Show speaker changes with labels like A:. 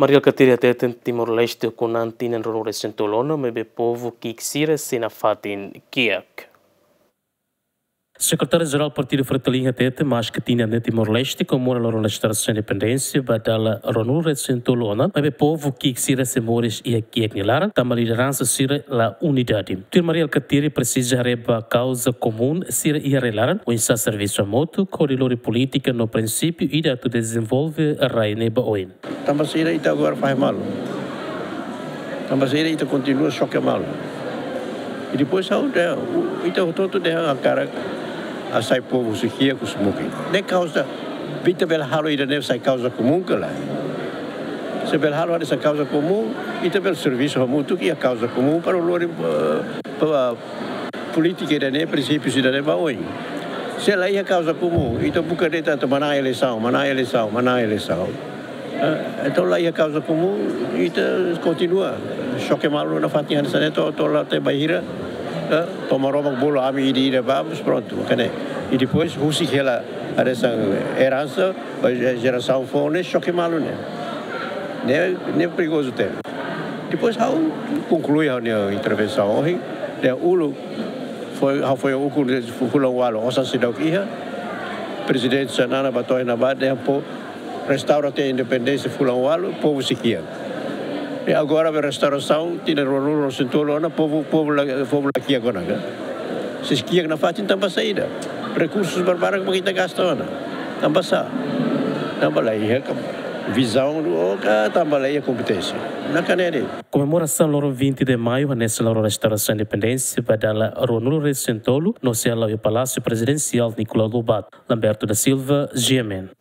A: Maria Catilha teten Timor-Leste com antinen ronure sentolono mebe povo que xira sina fatin kiak. Secretário-Geral do Partido Fratelinha tete mas que tinha de Timor-Leste como a restauração de independência badala ronure sentolona mebe povo que xira semores e kiak nilara tama liderança sira la unidade. Tir Maria Catilha precisa reba causa comum sira e relaran o insa serviço a moto corredor política no princípio e da tu desenvolve a raine baoin.
B: Tambasira ita agora faz mal. Tambasira ita continua choque mal. E depois ita o todo a cara a sai povo se quia com smoke. De causa vita bel halo ida ne sai causa comum que lá. Se bel halo essa causa comum, ita bel serviço mútuo que a causa comum para o lore para política ida ne princípios ida ne baoi. Se lá a causa comum, ita buca de tanto mana eleição. Então lá a causa comum e continua choque malo na fatinha dessa neto lá até Bahia toma roupa bolo a mim e vamos pronto né e depois rusi que ela essa herança a geração fone choque malo né perigoso tem depois conclui a intervenção hoje né ulo foi o fulano walo osa sidau ia presidente Sanana batoi na bade po restaurante a independência fulano walo povo siquia. E agora a restauração tinha no sentolona povo aqui agora. Se esquia na fatin também saída. Recursos barbáricos que kita gasta na. Também sa. Também lá visão do também lá competência. Na canere.
A: Comemoração loro 20 de maio nessa loro restauração independência badala Ronuro Recentolo no céu do Palácio Presidencial Nicolau Lobato. Lamberto da Silva, GMN.